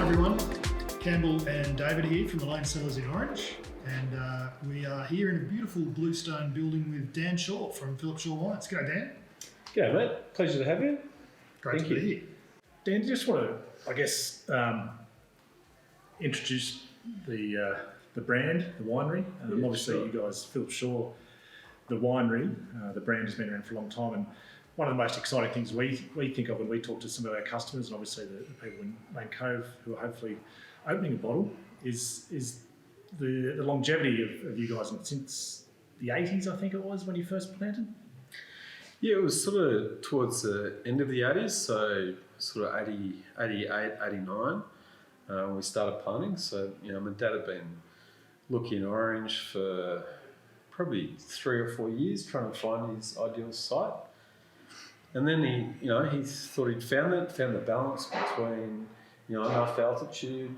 everyone. Campbell and David here from the Lane Cellars in Orange, and we are here in a beautiful bluestone building with Dan Shaw from Philip Shaw Wines. G'day, Dan. G'day, mate. Pleasure to have you. Great to be here. Dan, just want to, I guess, introduce the brand, the winery. Obviously, sure. you guys, Philip Shaw, the winery, the brand has been around for a long time, and one of the most exciting things we think of when we talk to some of our customers, and obviously the people in Lane Cove who are hopefully opening a bottle, is the longevity of you guys. And since the 80s, I think it was, when you first planted? Yeah, it was sort of towards the end of the 80s, so sort of 80, 88, 89, when we started planting. So, my dad had been looking in Orange for probably 3 or 4 years trying to find his ideal site. And then he thought he'd found the balance between, enough altitude,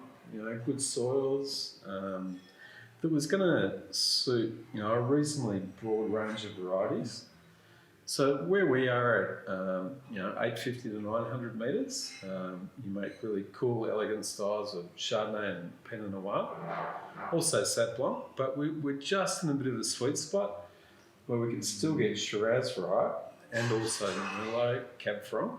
good soils, that was going to suit, a reasonably broad range of varieties. So where we are at, 850 to 900 metres, you make really cool, elegant styles of Chardonnay and Pinot Noir, also Sauv Blanc, but we're just in a bit of a sweet spot where we can still get Shiraz right and also Merlot, Cab Franc.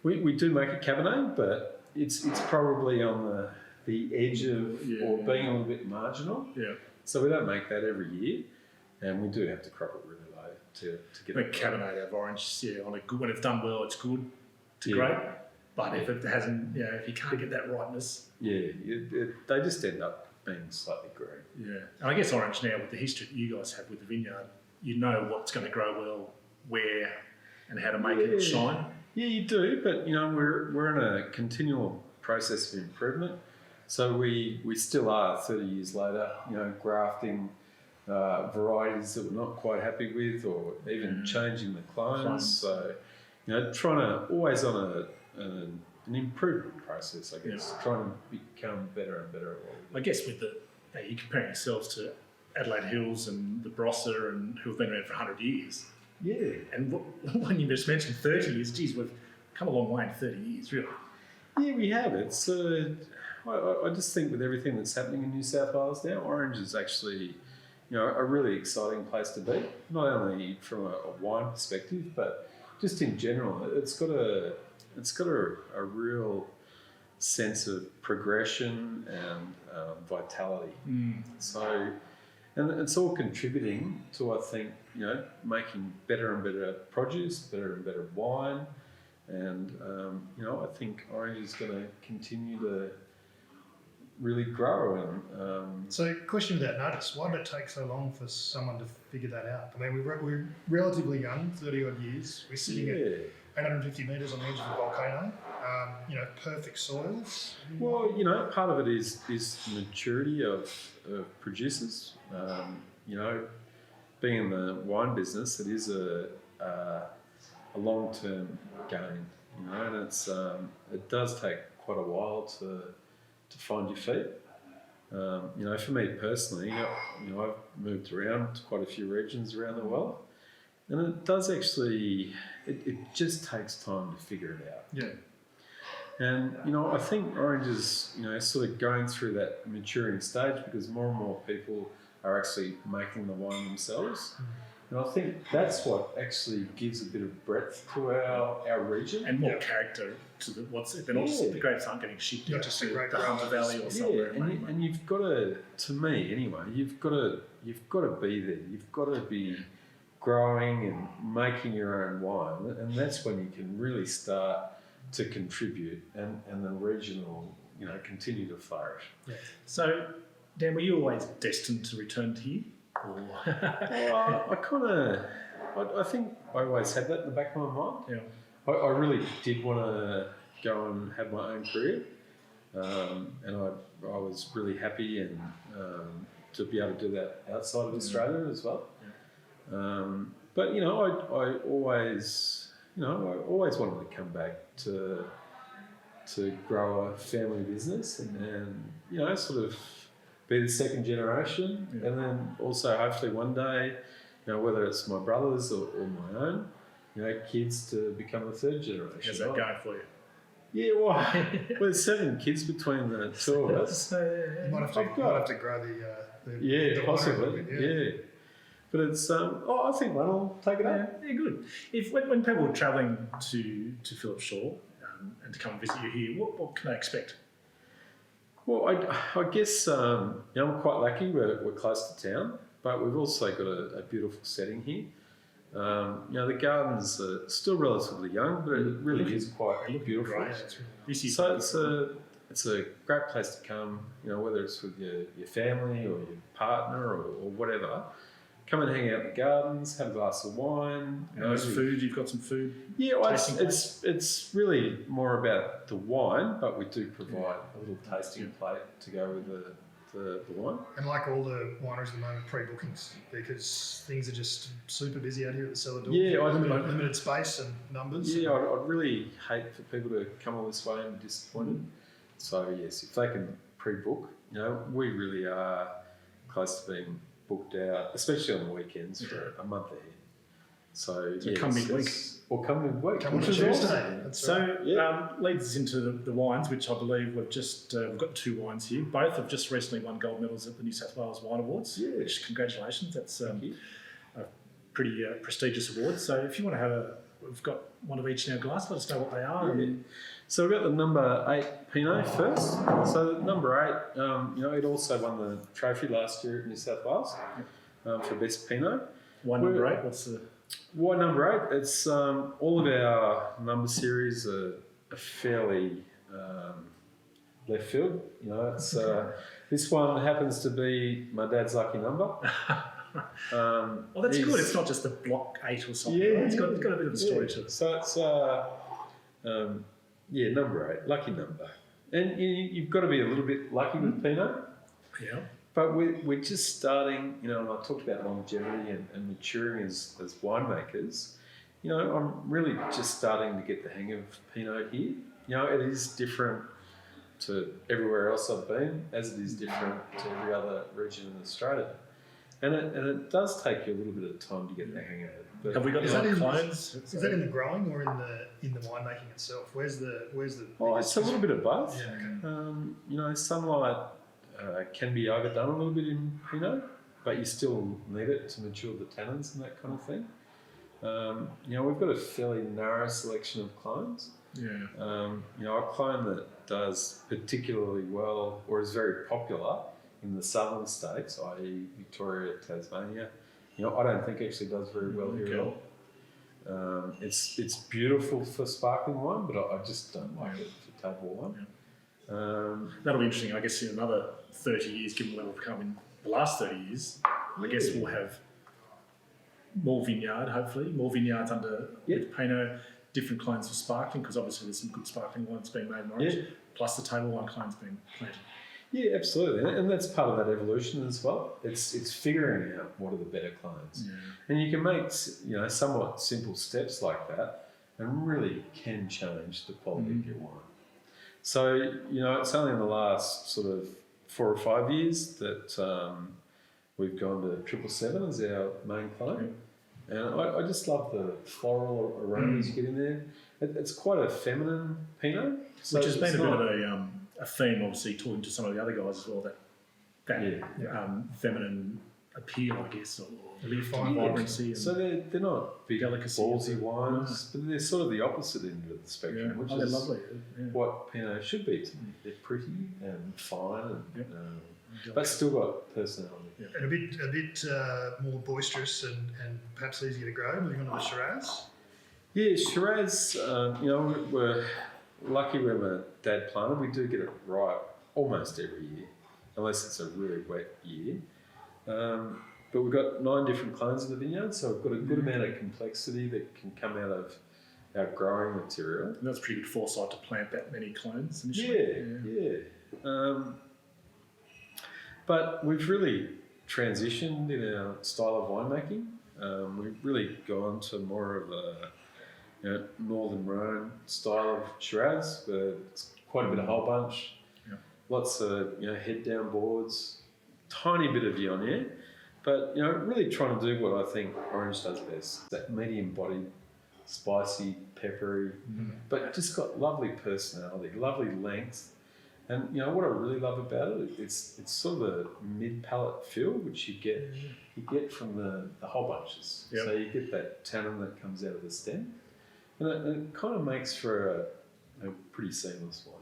We do make a Cabernet, but it's probably on the edge of or being a little bit marginal. Yeah. So we don't make that every year, and we do have to crop it really low to get it. Cabernet of Orange, on a good, when it's done well, it's good, it's great. But if it hasn't, if you can't get that rightness, they just end up being slightly green. Yeah, and I guess Orange now, with the history that you guys have with the vineyard, you know what's going to grow well, where, and how to make it shine. Yeah, you do, but we're in a continual process of improvement. So we still are 30 years later, grafting varieties that we're not quite happy with, or even changing the clones. So, trying to always on an improvement process, I guess, trying to become better and better at what we do. I guess with you're comparing yourselves to Adelaide Hills and the Barossa, and who have been around for 100 years. Yeah. And when you just mentioned 30 years, geez, we've come a long way in 30 years, really. Yeah, we have. It's I just think with everything that's happening in New South Wales now, Orange is actually, a really exciting place to be. Not only from a wine perspective, but just in general. It's got a real sense of progression and vitality. So, and it's all contributing to, I think, making better and better produce, better and better wine. And, I think Orange is going to continue to really grow. And So, question without notice: why did it take so long for someone to figure that out? I mean, we're relatively young, 30 odd years. We're sitting at 850 metres on the edge of a volcano. Perfect soils. Well, part of it is maturity of producers. Being in the wine business, it is a long-term game, and it does take quite a while to find your feet. For me personally, I've moved around to quite a few regions around the world, and it does actually, it just takes time to figure it out. Yeah. And, I think Orange is, sort of going through that maturing stage because more and more people are actually making the wine themselves. And I think that's what actually gives a bit of breadth to our region. And more character to the grapes aren't getting shipped into the Hunter Valley or somewhere. And you've got to me anyway, you've got to be there. You've got to be growing and making your own wine. And that's when you can really start to contribute and the regional, continue to flourish. Yeah. So, Dan, were you always destined to return to here? I think I always had that in the back of my mind. Yeah. I really did want to go and have my own career, and I was really happy and to be able to do that outside of Australia as well. Yeah. But I always wanted to come back to grow a family business and sort of be the second generation, and then also hopefully one day, whether it's my brothers or my own, kids to become the third generation. How's that going for you? Yeah, well, there's 7 kids between the two of us. You might have to grow the Yeah, the possibly. winery a bit, Yeah. But it's, I think one will take it up. Yeah, good. When people are travelling to Phillip Shaw and to come and visit you here, what can they expect? Well, I guess I'm quite lucky. We're close to town, but we've also got a beautiful setting here. The gardens are still relatively young, but it really is quite beautiful. Great. So it's a great place to come. Whether it's with your family or your partner or whatever. Come and hang out in the gardens, have a glass of wine. There's food. You've got some food. Yeah, well, it's really more about the wine, but we do provide a little tasting plate to go with the wine. And like all the wineries at the moment, pre-bookings, because things are just super busy out here at the cellar door. Yeah, limited space and numbers. Yeah, I'd really hate for people to come all this way and be disappointed. So yes, if they can pre-book, we really are close to being booked out, especially on the weekends for a month ahead. So come midweek. Or come midweek. Come on which a is Tuesday. awesome. Leads us into the wines, which I believe we've got 2 wines here. Both have just recently won gold medals at the New South Wales Wine Awards. Yeah. Which congratulations. That's a pretty prestigious award. So if you want to we've got one of each in our glass. Let us know what they are. Yeah. So we've got the number 8 Pinot first. So number 8, it also won the trophy last year at New South Wales for best Pinot. Wine number 8. What's the wine number 8? It's all of our number series are fairly left field. It's this one happens to be my dad's lucky number. Well, that's good. It's not just the block 8 or something. Yeah, right? It's got a bit of a story to it. So it's number 8, lucky number, and you've got to be a little bit lucky with Pinot. Yeah. But we're just starting. And I talked about longevity and maturing as winemakers. I'm really just starting to get the hang of Pinot here. It is different to everywhere else I've been, as it is different to every other region in Australia. And it does take you a little bit of time to get the hang of it. But, Have we got any clones? Is that in the growing or in the winemaking itself? Where's the Oh, it's a little bit of both. Yeah, okay. Sunlight can be overdone a little bit in Pinot, but you still need it to mature the tannins and that kind of thing. We've got a fairly narrow selection of clones. Yeah. A clone that does particularly well or is very popular in the southern states, i.e. Victoria, Tasmania, I don't think actually does very well here at all. It's beautiful for sparkling wine, but I just don't like it for table wine. That'll be interesting. I guess in another 30 years, given where we've come in the last 30 years, I guess we'll have more vineyard, hopefully, more vineyards under with Pinot, different clones for sparkling, because obviously there's some good sparkling wines being made in Orange, plus the table wine clones being planted. Yeah, absolutely, and that's part of that evolution as well. It's figuring out what are the better clones, and you can make somewhat simple steps like that, and really can change the quality of your wine. So it's only in the last sort of 4 or 5 years that we've gone to 777 as our main clone, and I just love the floral aromas you get in there. It's quite a feminine Pinot, so which has been a bit of a theme, obviously, talking to some of the other guys as well, that feminine appeal, I guess, or lift and vibrancy. So they're not big, ballsy wines, but they're sort of the opposite end of the spectrum, which is lovely. what Pinot should be to me. They're pretty and fine, but still got personality. And a bit more boisterous and perhaps easier to grow. Moving on to the Shiraz. Yeah, Shiraz, we're lucky when my dad planted. We do get it right almost every year, unless it's a really wet year. But we've got 9 different clones in the vineyard, so we've got a good amount of complexity that can come out of our growing material. And that's pretty good foresight to plant that many clones initially. Yeah. But we've really transitioned in our style of winemaking. We've really gone to more of a Northern Rhone style of Shiraz, where it's quite a bit of whole bunch, lots of head down boards, tiny bit of Viognier, but really trying to do what I think Orange does best: that medium bodied, spicy, peppery, but just got lovely personality, lovely length. And you know what I really love about it? It's sort of a mid-palate feel, which you get from the whole bunches. Yep. So you get that tannin that comes out of the stem, and it kind of makes for a pretty seamless wine.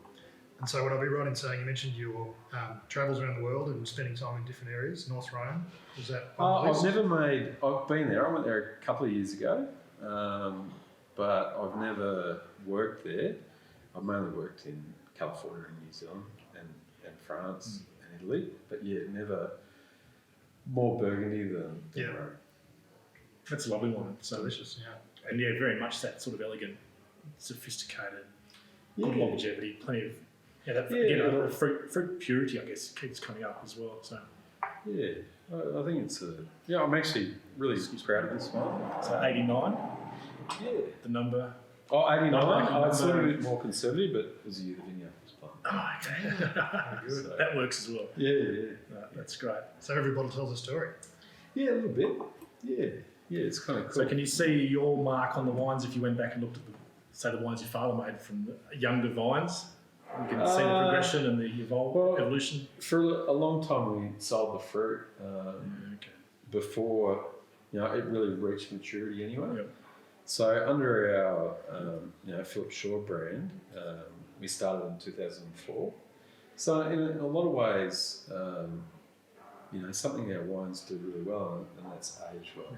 And so would I be right in saying you mentioned your travels around the world and spending time in different areas, North Rhone? Was that on the list? I've been there. I went there a couple of years ago, but I've never worked there. I've mainly worked in California and New Zealand and France and Italy, but yeah, never more Burgundy than Rhone. That's a lovely one. So Delicious, yeah. And yeah, very much that sort of elegant, sophisticated, good Yeah. longevity, plenty of that Yeah. again, a lot of fruit purity, I guess, keeps coming up as well. So Yeah, I think it's I'm actually really proud of this one. so 89, Yeah. the number. Oh, 89. Number. It's a little bit more conservative, but it was the year the vineyard was planted. Oh, okay. So- That works as well. Yeah. That's great. So every bottle tells a story. Yeah, a little bit. Yeah, it's kind of cool. So can you see your mark on the wines if you went back and looked at the wines your father made from the younger vines? You can see the progression and the evolution. For a long time, we sold the fruit Okay. before it really reached maturity anyway. Yep. So under our Philip Shaw brand, we started in 2004. So in a lot of ways, something our wines do really well, and that's age well. Yeah.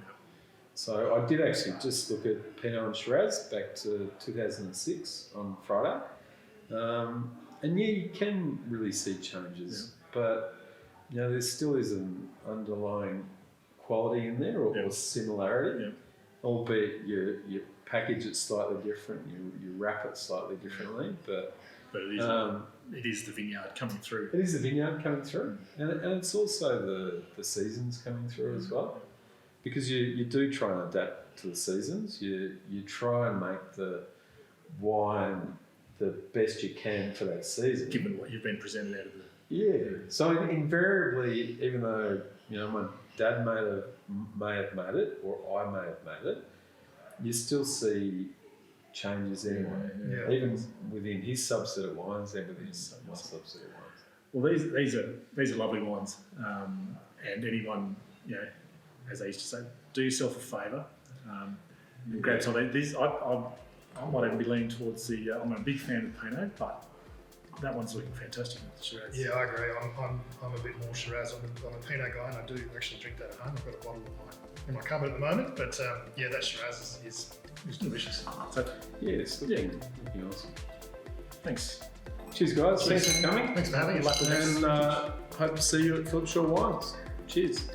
So I did actually just look at Pinot and Shiraz back to 2006 on Friday. And you can really see changes, but there still is an underlying quality in there or similarity, albeit you package it slightly different, you wrap it slightly differently, but it is the vineyard coming through. it is the vineyard coming through, and it's also the seasons coming through as well, because you do try and adapt to the seasons. You try and make the wine the best you can for that season. Given what you've been presented out of the... Yeah. So invariably, even though my dad may have made it, or I may have made it, you still see changes anyway. Yeah. Even within his subset of wines and within my subset of wines. Well, these are lovely wines, and anyone, as I used to say, do yourself a favour and grab some of these. I might even be leaning towards the. I'm a big fan of Pinot, but that one's looking fantastic with the Shiraz. Yeah, I agree. I'm a bit more Shiraz. I'm a Pinot guy, and I do actually drink that at home. I've got a bottle in my cupboard at the moment, but that Shiraz is delicious. So, It's looking awesome. thanks. Cheers, guys. Thanks for coming. Thanks for having us. Good luck with this. And hope to see you at Philip Shaw Wines. Cheers.